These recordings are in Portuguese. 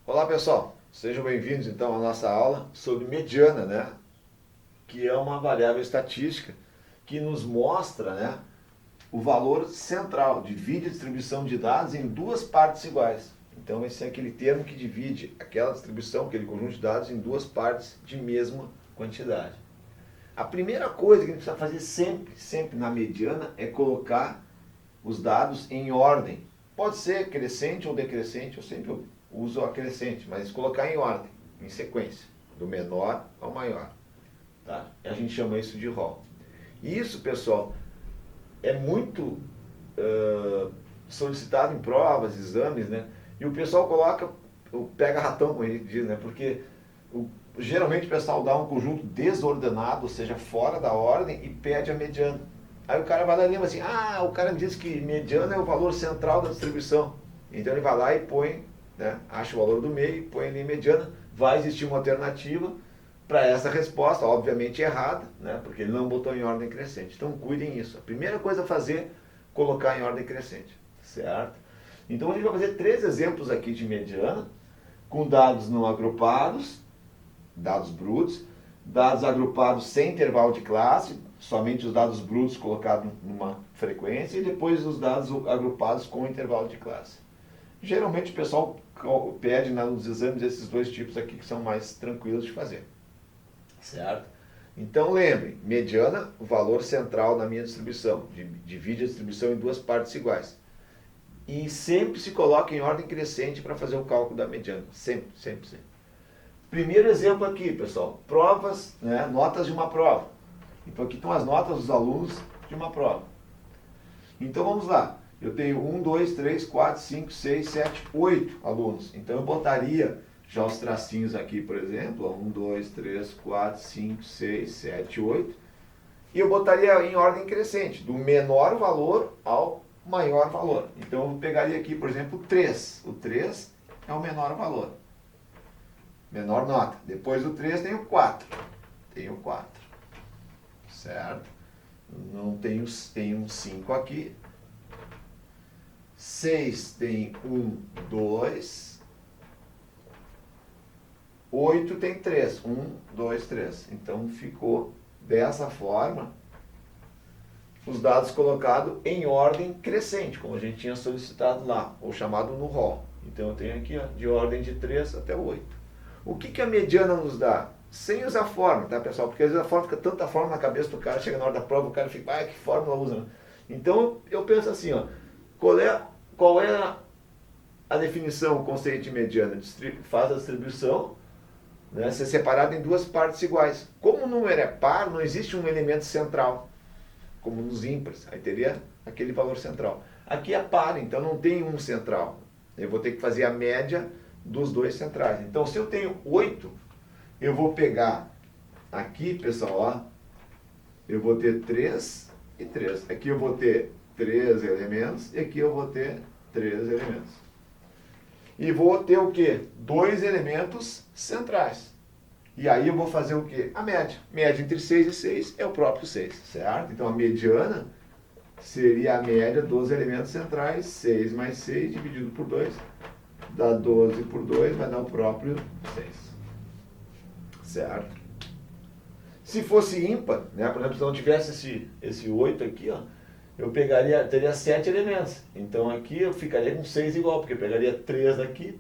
Olá pessoal, sejam bem-vindos então à nossa aula sobre mediana, né? Que é uma variável estatística que nos mostra, né, o valor central, divide a distribuição de dados em duas partes iguais. Então esse é aquele termo que divide aquela distribuição, aquele conjunto de dados em duas partes de mesma quantidade. A primeira coisa que a gente precisa fazer sempre na mediana é colocar os dados em ordem. Pode ser crescente ou decrescente, eu sempre uso a crescente, mas colocar em ordem, em sequência, do menor ao maior. Tá? A gente chama isso de rol. E isso, pessoal, é muito solicitado em provas, exames, né? E o pessoal coloca, pega ratão, como a gente diz, né? Porque geralmente o pessoal dá um conjunto desordenado, ou seja, fora da ordem, e pede a mediana. Aí o cara vai lá e lembra assim, o cara diz que mediana é o valor central da distribuição. Então ele vai lá e põe, né, acha o valor do meio, põe ali mediana, vai existir uma alternativa para essa resposta, obviamente errada, né, porque ele não botou em ordem crescente. Então cuidem disso. A primeira coisa a fazer, colocar em ordem crescente, certo? Então a gente vai fazer 3 exemplos aqui de mediana, com dados não agrupados, dados brutos, dados agrupados sem intervalo de classe, somente os dados brutos colocados numa frequência, e depois os dados agrupados com intervalo de classe. Geralmente o pessoal pede nos exames esses 2 tipos aqui que são mais tranquilos de fazer. Certo? Então lembrem, mediana, o valor central na minha distribuição. Divide a distribuição em 2 partes iguais. E sempre se coloca em ordem crescente para fazer o cálculo da mediana. Sempre. Primeiro exemplo aqui, pessoal, provas, né, notas de uma prova. Então aqui estão as notas dos alunos de uma prova. Então vamos lá, eu tenho 1, 2, 3, 4, 5, 6, 7, 8 alunos. Então eu botaria já os tracinhos aqui, por exemplo, 1, 2, 3, 4, 5, 6, 7, 8. E eu botaria em ordem crescente, do menor valor ao maior valor. Então eu pegaria aqui, por exemplo, 3. O 3 é o menor valor. Menor nota. Depois do 3 tem o 4. Tenho 4. Certo? Não tenho, um 5 aqui. 6 tem 1, 2. 8 tem 3. 1, 2, 3. Então ficou dessa forma os dados colocados em ordem crescente, como a gente tinha solicitado lá, ou chamado no rol. Então eu tenho aqui, ó, de ordem de 3 até 8. O que a mediana nos dá? Sem usar fórmula, tá, pessoal? Porque às vezes a fórmula fica tanta fórmula na cabeça do cara, chega na hora da prova, o cara fica, que fórmula usa? Então eu penso assim, ó, qual é a definição, o conceito de mediana? Faz a distribuição, né, ser separado em 2 partes iguais. Como o número é par, não existe um elemento central, como nos ímpares, aí teria aquele valor central. Aqui é par, então não tem um central. Eu vou ter que fazer a média dos 2 centrais. Então, se eu tenho 8, eu vou pegar aqui, pessoal, ó, eu vou ter 3 e 3. Aqui eu vou ter 3 elementos e aqui eu vou ter 3 elementos. E vou ter o quê? 2 elementos centrais. E aí eu vou fazer o quê? A média. Média entre 6 e 6 é o próprio 6, certo? Então a mediana seria a média dos elementos centrais, 6 mais 6 dividido por 2, dá 12 por 2, vai dar o próprio 6. Certo? Se fosse ímpar, né, por exemplo, se não tivesse esse 8 aqui, ó, eu teria 7 elementos. Então aqui eu ficaria com 6 igual, porque eu pegaria 3 aqui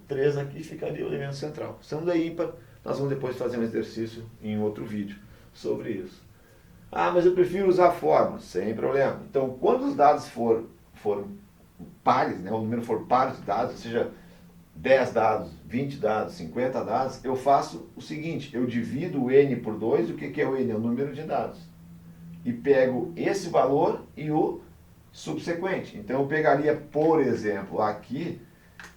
e ficaria o elemento central. Sendo é ímpar, nós vamos depois fazer um exercício em outro vídeo sobre isso. Mas eu prefiro usar a fórmula, sem problema. Então, quando os dados forem pares, né, o número for par de dados, ou seja, 10 dados, 20 dados, 50 dados, eu faço o seguinte, eu divido o n por 2, o que é o n? É o número de dados. E pego esse valor e o subsequente. Então eu pegaria, por exemplo, aqui,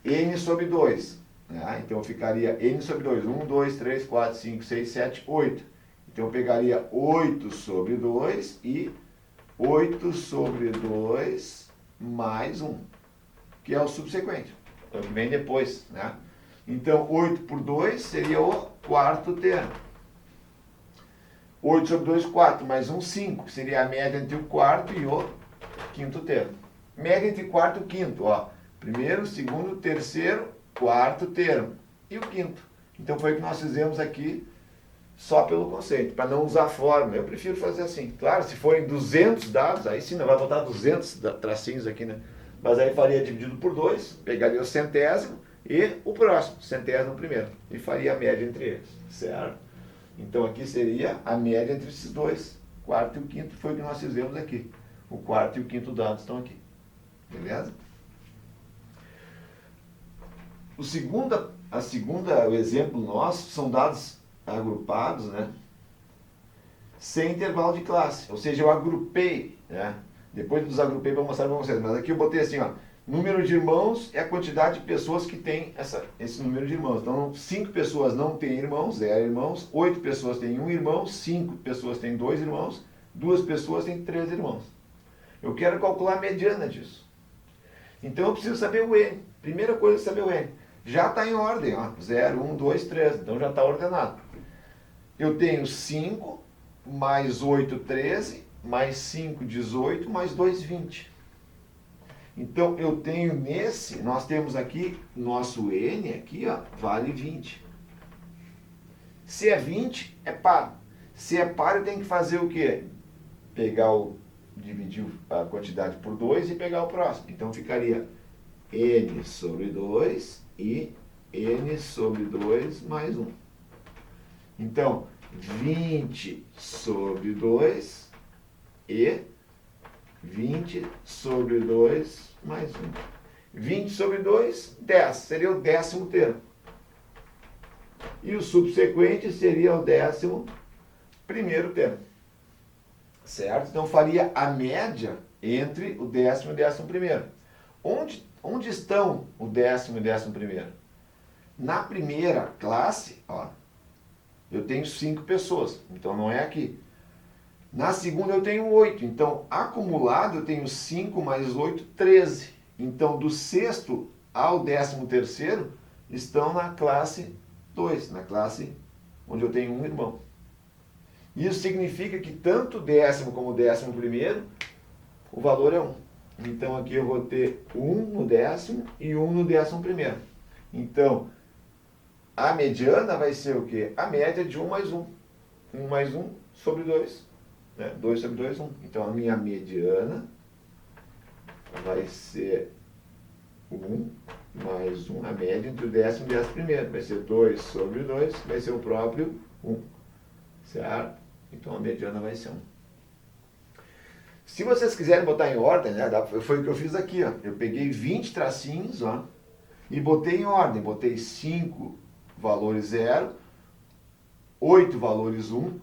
n sobre 2. Né? Então eu ficaria n sobre 2, 1, 2, 3, 4, 5, 6, 7, 8. Então eu pegaria 8 sobre 2 e 8 sobre 2 mais 1, que é o subsequente, é o que vem depois. Né? Então 8 por 2 seria o quarto termo. 8 sobre 2, 4, mais 1, 5, que seria a média entre o quarto e o quinto termo. Média entre quarto e quinto, ó. Primeiro, segundo, terceiro, quarto termo. e o quinto. Então foi o que nós fizemos aqui, só pelo conceito, para não usar fórmula. Eu prefiro fazer assim. Claro, se forem 200 dados, aí sim, não vai botar 200 tracinhos aqui, né? Mas aí faria dividido por 2, pegaria o centésimo e o próximo, centésimo primeiro, e faria a média entre eles, certo? Então aqui seria a média entre esses dois, quarto e o quinto, foi o que nós fizemos aqui. O quarto e o quinto dados estão aqui, beleza? O exemplo nosso são dados agrupados, né? Sem intervalo de classe, ou seja, eu agrupei, né? Depois dos agrupei para mostrar para vocês, mas aqui eu botei assim, ó, número de irmãos é a quantidade de pessoas que tem esse número de irmãos. Então, 5 pessoas não têm irmãos, 0 irmãos, 8 pessoas têm 1 irmão, 5 pessoas têm 2 irmãos, 2 pessoas têm 3 irmãos. Eu quero calcular a mediana disso. Então, eu preciso saber o N. Primeira coisa é saber o N. Já está em ordem, ó, 0, 1, 2, 3, então já está ordenado. Eu tenho 5, mais 8, 13, mais 5, 18, mais 2, 20. Então, eu tenho nós temos aqui, nosso N aqui, ó, vale 20. Se é 20, é par. Se é par, eu tenho que fazer o quê? Dividir a quantidade por 2 e pegar o próximo. Então, ficaria N sobre 2 e N sobre 2 mais 1. Então, 20 sobre 2 e 20 sobre 2 mais 1. 20 sobre 2, 10. Seria o 10º termo. E o subsequente seria o 11º termo. Certo? Então, faria a média entre o 10º e o 11º. Onde estão o 10º e o 11º? Na primeira classe, ó, eu tenho 5 pessoas, então não é aqui. Na segunda eu tenho 8, então acumulado eu tenho 5 mais 8, 13. Então do sexto ao 13º estão na classe 2, na classe onde eu tenho um irmão. Isso significa que tanto o 10º como o 11º, o valor é 1. Então aqui eu vou ter 1 no 10º e 1 no 11º. Então, a mediana vai ser o quê? A média de 1 mais 1. 1 mais 1 sobre 2. Né? 2 sobre 2, 1. Então, a minha mediana vai ser 1 mais 1. A média entre o 10º e o 11º. Vai ser 2 sobre 2. Vai ser o próprio 1. Certo? Então, a mediana vai ser 1. Se vocês quiserem botar em ordem, né? Foi o que eu fiz aqui. Ó. Eu peguei 20 tracinhos, ó, e botei em ordem. Botei 5 valores 0, 8 valores 1,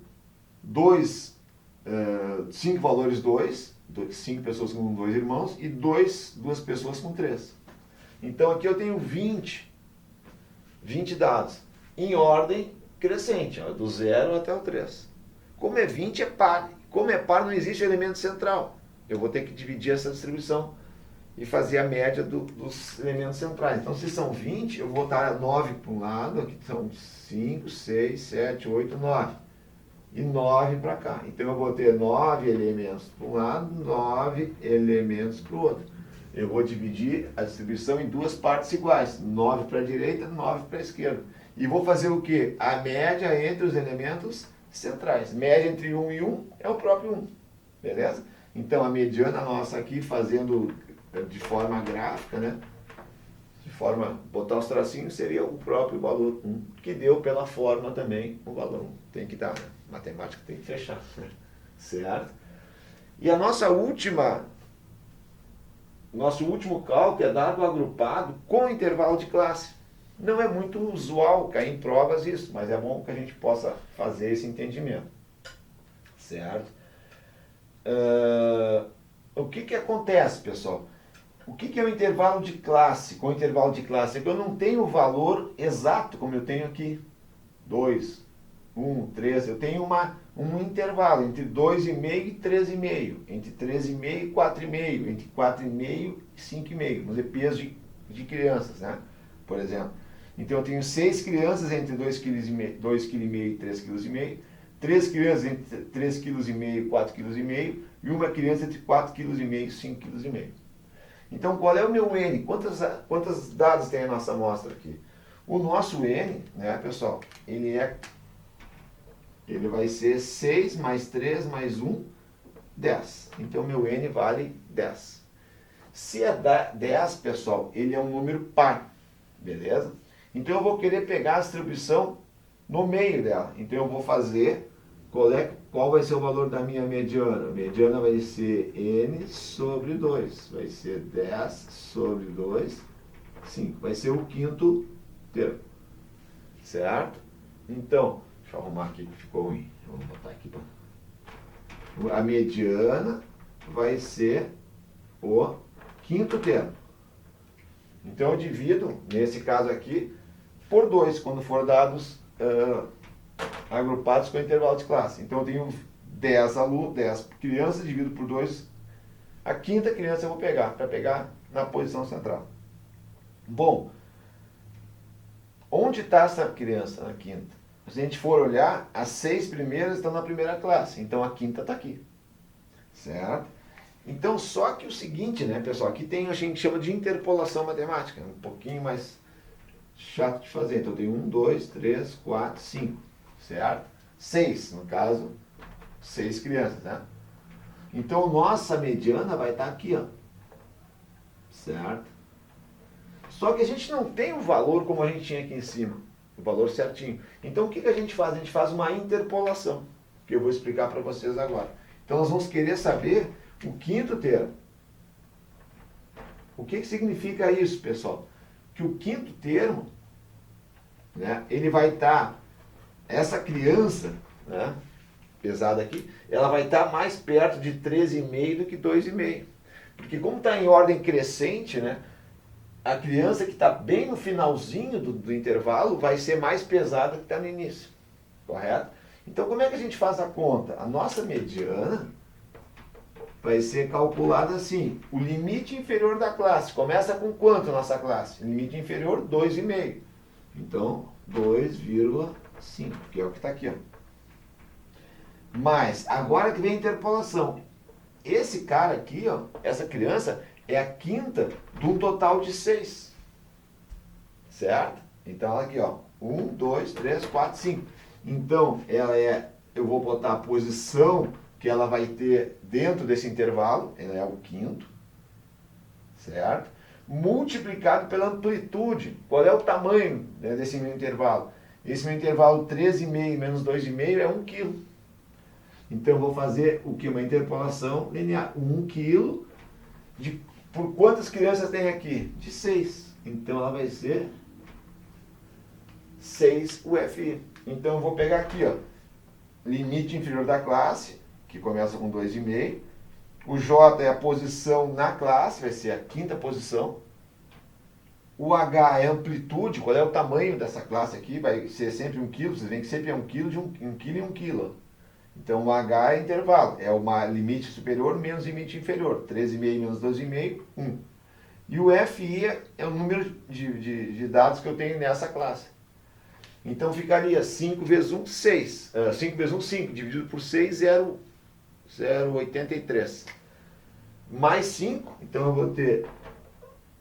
5 valores 2, 5 pessoas com 2 irmãos e 2 pessoas com 3. Então aqui eu tenho 20 dados, em ordem crescente, ó, do 0 até o 3. Como é 20 é par, como é par não existe elemento central, eu vou ter que dividir essa distribuição e fazer a média dos elementos centrais. Então, se são 20, eu vou botar 9 para um lado, aqui são 5, 6, 7, 8, 9. E 9 para cá. Então, eu vou ter 9 elementos para um lado, 9 elementos para o outro. Eu vou dividir a distribuição em duas partes iguais. 9 para a direita, 9 para a esquerda. E vou fazer o quê? A média entre os elementos centrais. Média entre 1 e 1 é o próprio 1. Beleza? Então, a mediana nossa aqui, fazendo de forma gráfica, né? De forma, botar os tracinhos, seria o próprio valor 1, que deu pela forma também o valor 1. Tem que dar, né? Matemática tem que fechar, certo? E a nosso último cálculo é dado agrupado com intervalo de classe. Não é muito usual cair em provas isso, mas é bom que a gente possa fazer esse entendimento, certo? O que acontece, pessoal? O que é o intervalo de classe? Com o intervalo de classe é que eu não tenho o valor exato, como eu tenho aqui. 2, 1, 3. Eu tenho um intervalo entre 2,5 e 3,5. Entre 3,5 e 4,5. Entre 4,5 e 5,5. Vamos dizer, peso de crianças, né? Por exemplo. Então eu tenho 6 crianças entre 2,5 kg e 3,5 kg. 3 crianças entre 3,5 kg e 4,5 kg. E uma criança entre 4,5 kg e 5,5 kg. Então, qual é o meu N? Quantos dados tem a nossa amostra aqui? O nosso N, né, pessoal, ele vai ser 6 mais 3 mais 1, 10. Então, meu N vale 10. Se é 10, pessoal, ele é um número par, beleza? Então, eu vou querer pegar a distribuição no meio dela. Então, eu vou fazer, qual vai ser o valor da minha mediana? A mediana vai ser N sobre 2. Vai ser 10 sobre 2, 5. Vai ser o quinto termo. Certo? Então, deixa eu arrumar aqui que ficou ruim. Vamos botar aqui. A mediana vai ser o quinto termo. Então, eu divido, nesse caso aqui, por 2, quando for dados agrupados com intervalo de classe. Então, eu tenho 10 alunos, 10 crianças, divido por 2. A quinta criança eu vou pegar, para pegar na posição central. Bom, onde está essa criança na quinta? Se a gente for olhar, as 6 primeiras estão na primeira classe, então a quinta está aqui. Certo? Então, só que o seguinte, né, pessoal, aqui tem, a gente chama de interpolação matemática, um pouquinho mais chato de fazer. Então, tem 1, 2, 3, 4, 5, certo? 6, no caso, 6 crianças, né? Então, nossa mediana vai estar aqui, ó. Certo? Só que a gente não tem o valor como a gente tinha aqui em cima, o valor certinho. Então, o que a gente faz? A gente faz uma interpolação, que eu vou explicar para vocês agora. Então, nós vamos querer saber o quinto termo. O que significa isso, pessoal? Que o quinto termo, né, ele vai estar, essa criança, né, pesada aqui, ela vai estar mais perto de 13,5 do que 2,5. Porque como está em ordem crescente, né, a criança que está bem no finalzinho do intervalo vai ser mais pesada que está no início. Correto? Então, como é que a gente faz a conta? A nossa mediana vai ser calculada assim. O limite inferior da classe. Começa com quanto a nossa classe? Limite inferior, 2,5. Então, 2,5, que é o que está aqui. Ó. Mas, agora que vem a interpolação. Esse cara aqui, ó, essa criança, é a quinta de um total de 6. Certo? Então, ela aqui, ó. 1, 2, 3, 4, 5. Então, eu vou botar a posição que ela vai ter dentro desse intervalo, ela é o quinto, certo? Multiplicado pela amplitude. Qual é o tamanho, né, desse meu intervalo? Esse meu intervalo 13,5 menos 2,5 é 1 kg. Então, eu vou fazer o que? Uma interpolação linear. 1 kg por quantas crianças tem aqui? De 6. Então, ela vai ser 6 UFI. Então, eu vou pegar aqui, ó, limite inferior da classe, que começa com 2,5. O J é a posição na classe, vai ser a quinta posição. O H é a amplitude, qual é o tamanho dessa classe aqui? Vai ser sempre 1 kg, vocês veem que sempre é 1 kg de 1 kg e 1 kg. Então, o H é intervalo, é o limite superior menos limite inferior. 13,5 menos 2,5, 1. E o FI é o número de dados que eu tenho nessa classe. Então, ficaria 5 vezes 1, 6. 5 vezes 1, 5. Dividido por 6, 0,83. Mais 5, então eu vou ter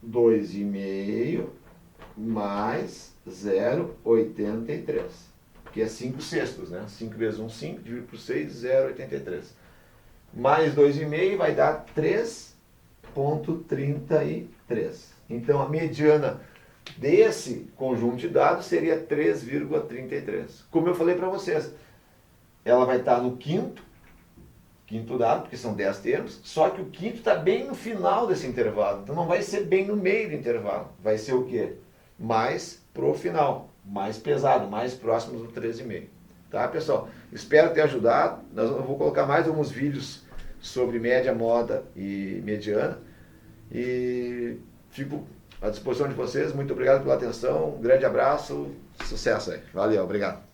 2,5 mais 0,83. Que é 5 sextos, né? 5 vezes 1, 5. Dividido por 6, 0,83. Mais 2,5 vai dar 3,33. Então, a mediana desse conjunto de dados seria 3,33. Como eu falei para vocês, ela vai estar no quinto dado, porque são 10 termos, só que o quinto está bem no final desse intervalo, então não vai ser bem no meio do intervalo, vai ser o quê? Mais pro final, mais pesado, mais próximo do 13,5. Tá, pessoal? Espero ter ajudado. Eu vou colocar mais alguns vídeos sobre média, moda e mediana, e fico à disposição de vocês. Muito obrigado pela atenção, um grande abraço, sucesso aí. Valeu, obrigado.